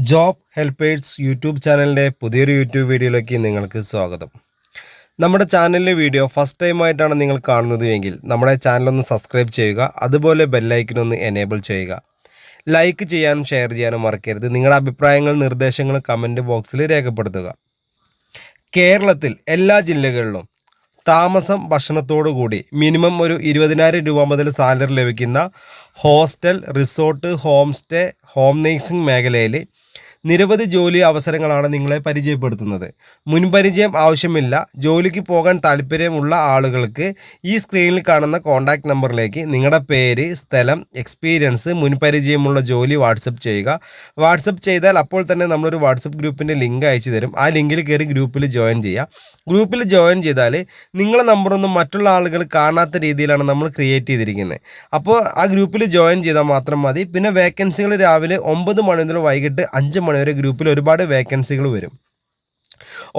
Job helpers YouTube ചാനലിൻ്റെ പുതിയൊരു YouTube വീഡിയോയിലേക്ക് നിങ്ങൾക്ക് സ്വാഗതം. നമ്മുടെ ചാനലിലെ വീഡിയോ ഫസ്റ്റ് ടൈം ആയിട്ടാണ് നിങ്ങൾ കാണുന്നത് എങ്കിൽ നമ്മുടെ ചാനലൊന്ന് സബ്സ്ക്രൈബ് ചെയ്യുക. അതുപോലെ ബെല്ലൈക്കനൊന്ന് എനേബിൾ ചെയ്യുക. ലൈക്ക് ചെയ്യാനും ഷെയർ ചെയ്യാനും മറക്കരുത്. നിങ്ങളുടെ അഭിപ്രായങ്ങൾ നിർദ്ദേശങ്ങൾ കമൻറ്റ് ബോക്സിൽ രേഖപ്പെടുത്തുക. കേരളത്തിൽ എല്ലാ ജില്ലകളിലും താമസം ഭക്ഷണത്തോടു കൂടി മിനിമം ഒരു 20,000 രൂപ മുതൽ സാലറി ലഭിക്കുന്ന hostel, resort, home stay, home nursing മേഖലയിൽ നിരവധി ജോലി അവസരങ്ങളാണ് നിങ്ങളെ പരിചയപ്പെടുത്തുന്നത്. മുൻപരിചയം ആവശ്യമില്ല. ജോലിക്ക് പോകാൻ താല്പര്യമുള്ള ആളുകൾക്ക് ഈ സ്ക്രീനിൽ കാണുന്ന കോൺടാക്റ്റ് നമ്പറിലേക്ക് നിങ്ങളുടെ പേര്, സ്ഥലം, എക്സ്പീരിയൻസ്, മുൻപരിചയമുള്ള ജോലി വാട്സപ്പ് ചെയ്യുക. വാട്സപ്പ് ചെയ്താൽ അപ്പോൾ തന്നെ നമ്മളൊരു വാട്സപ്പ് ഗ്രൂപ്പിൻ്റെ ലിങ്ക് അയച്ചു തരും. ആ ലിങ്കിൽ കയറി ഗ്രൂപ്പിൽ ജോയിൻ ചെയ്യുക. ഗ്രൂപ്പിൽ ജോയിൻ ചെയ്താൽ നിങ്ങളുടെ നമ്പറൊന്നും മറ്റുള്ള ആളുകൾ കാണാത്ത രീതിയിലാണ് നമ്മൾ ക്രിയേറ്റ് ചെയ്തിരിക്കുന്നത്. അപ്പോൾ ആ ഗ്രൂപ്പിൽ ജോയിൻ ചെയ്താൽ മാത്രം മതി. പിന്നെ വേക്കൻസികൾ രാവിലെ 9 മണി മുതൽ വൈകിട്ട് 5 മണി വരെ ഗ്രൂപ്പിൽ ഒരുപാട് വേക്കൻസികൾ വരും.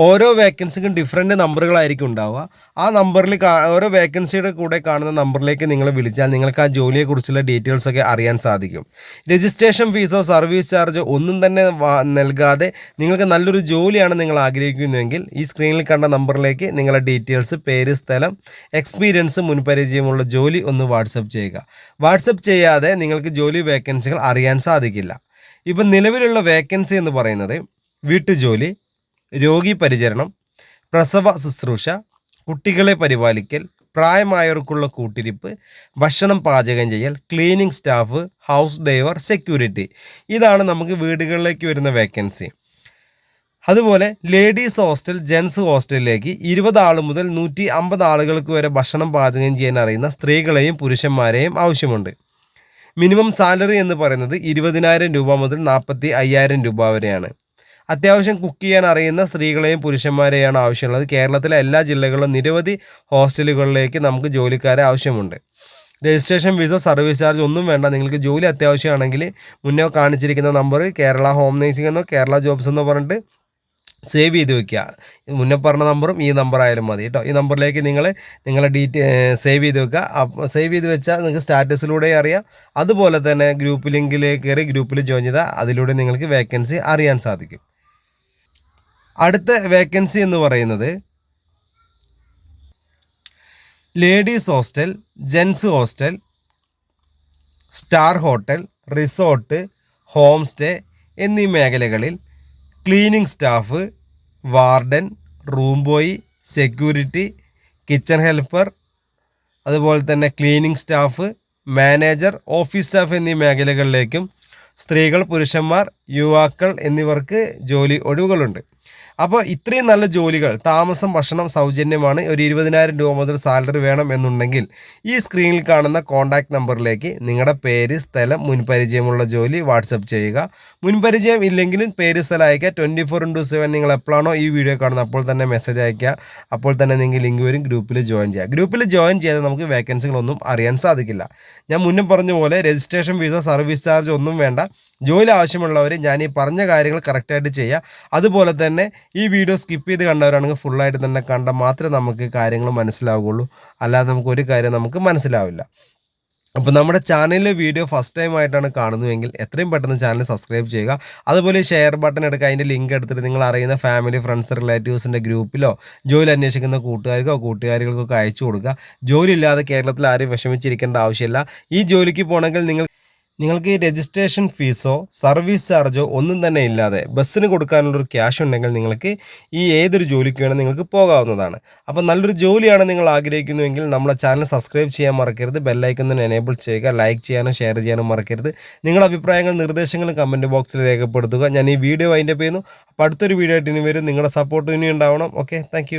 ഓരോ വേക്കൻസിക്കും ഡിഫറെൻറ്റ് നമ്പറുകളായിരിക്കും ഉണ്ടാവുക. ആ നമ്പറിൽ ഓരോ വേക്കൻസിയുടെ കൂടെ കാണുന്ന നമ്പറിലേക്ക് നിങ്ങൾ വിളിച്ചാൽ നിങ്ങൾക്ക് ആ ജോലിയെക്കുറിച്ചുള്ള ഡീറ്റെയിൽസൊക്കെ അറിയാൻ സാധിക്കും. രജിസ്ട്രേഷൻ ഫീസോ സർവീസ് ചാർജോ ഒന്നും തന്നെ നൽകാതെ നിങ്ങൾക്ക് നല്ലൊരു ജോലിയാണ് നിങ്ങൾ ആഗ്രഹിക്കുന്നതെങ്കിൽ ഈ സ്ക്രീനിൽ കണ്ട നമ്പറിലേക്ക് നിങ്ങളുടെ ഡീറ്റെയിൽസ്, പേര്, സ്ഥലം, എക്സ്പീരിയൻസ്, മുൻപരിചയമുള്ള ജോലി ഒന്ന് വാട്സപ്പ് ചെയ്യുക. വാട്സപ്പ് ചെയ്യാതെ നിങ്ങൾക്ക് ജോലി വേക്കൻസികൾ അറിയാൻ സാധിക്കില്ല. ഇപ്പം നിലവിലുള്ള വേക്കൻസി എന്ന് പറയുന്നത് വീട്ടുജോലി, രോഗി പരിചരണം, പ്രസവ ശുശ്രൂഷ, കുട്ടികളെ പരിപാലിക്കൽ, പ്രായമായവർക്കുള്ള കൂട്ടിരിപ്പ്, ഭക്ഷണം പാചകം ചെയ്യൽ, cleaning staff, house driver, security. ഇതാണ് നമുക്ക് വീടുകളിലേക്ക് വരുന്ന വേക്കൻസി. അതുപോലെ ലേഡീസ് ഹോസ്റ്റൽ, ജെൻസ് ഹോസ്റ്റലിലേക്ക് 20 ആൾ മുതൽ 150 ആളുകൾക്ക് വരെ ഭക്ഷണം പാചകം ചെയ്യാൻ അറിയുന്ന സ്ത്രീകളെയും പുരുഷന്മാരെയും ആവശ്യമുണ്ട്. മിനിമം സാലറി എന്ന് പറയുന്നത് 20,000 രൂപ മുതൽ 45,000 രൂപ വരെയാണ്. അത്യാവശ്യം കുക്ക് ചെയ്യാൻ അറിയുന്ന സ്ത്രീകളെയും പുരുഷന്മാരെയാണ് ആവശ്യമുള്ളത്. കേരളത്തിലെ എല്ലാ ജില്ലകളിലും നിരവധി ഹോസ്റ്റലുകളിലേക്ക് നമുക്ക് ജോലിക്കാരെ ആവശ്യമുണ്ട്. രജിസ്ട്രേഷൻ ഫീസോ സർവീസ് ചാർജ് ഒന്നും വേണ്ട. നിങ്ങൾക്ക് ജോലി അത്യാവശ്യമാണെങ്കിൽ മുന്നേ കാണിച്ചിരിക്കുന്ന നമ്പർ കേരള ഹോം നേഴ്സിംഗ് എന്നോ കേരള ജോബ്സ് എന്നോ പറഞ്ഞിട്ട് സേവ് ചെയ്ത് വെക്കുക. മുന്നേ പറഞ്ഞ നമ്പറും ഈ നമ്പർ ആയാലും മതി കേട്ടോ. ഈ നമ്പറിലേക്ക് നിങ്ങളെ സേവ് ചെയ്ത് വെക്കുക. സേവ് ചെയ്ത് വെച്ചാൽ നിങ്ങൾക്ക് സ്റ്റാറ്റസിലൂടെ അറിയാം. അതുപോലെ തന്നെ ഗ്രൂപ്പ് ലിങ്കിലേക്ക് കയറി ഗ്രൂപ്പിൽ ജോയിൻ ചെയ്താൽ അതിലൂടെ നിങ്ങൾക്ക് വേക്കൻസി അറിയാൻ സാധിക്കും. അടുത്ത വേക്കൻസി എന്ന് പറയുന്നത് ladies hostel, gents hostel, star hotel, resort, home stay എന്നീ മേഖലകളിൽ cleaning staff, warden, room boy, security, kitchen helper, അതുപോലെ തന്നെ cleaning staff, manager, office staff എന്നീ മേഖലകളിലേക്കും സ്ത്രീകൾ, പുരുഷന്മാർ, യുവാക്കൾ എന്നിവർക്ക് ജോലി ഒഴിവുകളുണ്ട്. അപ്പോൾ ഇത്രയും നല്ല ജോലികൾ, താമസം, ഭക്ഷണം സൗജന്യമാണ്. ഒരു 20,000 രൂപ മുതൽ സാലറി വേണം എന്നുണ്ടെങ്കിൽ ഈ സ്ക്രീനിൽ കാണുന്ന കോൺടാക്റ്റ് നമ്പറിലേക്ക് നിങ്ങളുടെ പേര്, സ്ഥലം, മുൻപരിചയമുള്ള ജോലി വാട്സപ്പ് ചെയ്യുക. മുൻപരിചയം ഇല്ലെങ്കിലും പേര്, സ്ഥലം അയക്കുക. 24/7 നിങ്ങൾ എപ്പോഴാണോ ഈ വീഡിയോ കാണുന്നത് അപ്പോൾ തന്നെ മെസ്സേജ് അയക്കുക. അപ്പോൾ തന്നെ നിങ്ങൾക്ക് ലിങ്ക് വരും. ഗ്രൂപ്പിൽ ജോയിൻ ചെയ്യുക. ഗ്രൂപ്പിൽ ജോയിൻ ചെയ്താൽ നമുക്ക് വേക്കൻസികളൊന്നും അറിയാൻ സാധിക്കില്ല. ഞാൻ മുന്നേ പറഞ്ഞ പോലെ രജിസ്ട്രേഷൻ ഫീസോ സർവീസ് ചാർജ് ഒന്നും വേണ്ട. ജോലി ആവശ്യമുള്ളവർ ഞാൻ ഈ പറഞ്ഞ കാര്യങ്ങൾ കറക്റ്റായിട്ട് ചെയ്യുക. അതുപോലെ തന്നെ ഈ വീഡിയോ സ്കിപ്പ് ചെയ്ത് കണ്ടവരാണെങ്കിൽ ഫുള്ളായിട്ട് തന്നെ കണ്ടാൽ മാത്രമേ നമുക്ക് കാര്യങ്ങൾ മനസ്സിലാവുകയുള്ളൂ. അല്ലാതെ നമുക്ക് ഒരു കാര്യം നമുക്ക് മനസ്സിലാവില്ല. അപ്പോൾ നമ്മുടെ ചാനലിലെ വീഡിയോ ഫസ്റ്റ് ടൈം ആയിട്ടാണ് കാണുന്നതെങ്കിൽ എത്രയും പെട്ടെന്ന് ചാനൽ സബ്സ്ക്രൈബ് ചെയ്യുക. അതുപോലെ ഷെയർ ബട്ടൺ എടുക്കുക. അതിൻ്റെ ലിങ്ക് എടുത്തിട്ട് നിങ്ങൾ അറിയുന്ന ഫാമിലി, ഫ്രണ്ട്സ്, റിലേറ്റീവ്സിൻ്റെ ഗ്രൂപ്പിലോ ജോലി അന്വേഷിക്കുന്ന കൂട്ടുകാർക്കൊക്കെ അയച്ചു കൊടുക്കുക. ജോലി ഇല്ലാതെ കേരളത്തിൽ ആരും വിഷമിച്ചിരിക്കേണ്ട ആവശ്യമില്ല. ഈ ജോലിക്ക് പോകണമെങ്കിൽ നിങ്ങൾക്ക് രജിസ്ട്രേഷൻ ഫീസോ സർവീസ് ചാർജോ ഒന്നും തന്നെ ഇല്ലാതെ ബസ്സിന് കൊടുക്കാനുള്ളൊരു ക്യാഷ് ഉണ്ടെങ്കിൽ നിങ്ങൾക്ക് ഈ ഏതൊരു ജോലിക്ക് വേണം നിങ്ങൾക്ക് പോകാവുന്നതാണ്. അപ്പോൾ നല്ലൊരു ജോലിയാണ് നിങ്ങൾ ആഗ്രഹിക്കുന്നുവെങ്കിൽ നമ്മളെ ചാനൽ സബ്സ്ക്രൈബ് ചെയ്യാൻ മറക്കരുത്. ബെല്ലൈക്കൺ തന്നെ എനേബിൾ ചെയ്യുക. ലൈക്ക് ചെയ്യാനും ഷെയർ ചെയ്യാനും മറക്കരുത്. നിങ്ങളുടെ അഭിപ്രായങ്ങൾ, നിർദ്ദേശങ്ങൾ കമൻറ്റ് ബോക്സിൽ രേഖപ്പെടുത്തുക. ഞാൻ ഈ വീഡിയോ വൈൻഡപ്പ് ചെയ്യുന്നു. അപ്പോൾ അടുത്തൊരു വീഡിയോ ആയിട്ട് ഇനി വരും. നിങ്ങളുടെ സപ്പോർട്ട് ഇനി ഉണ്ടാവണം. Okay, thank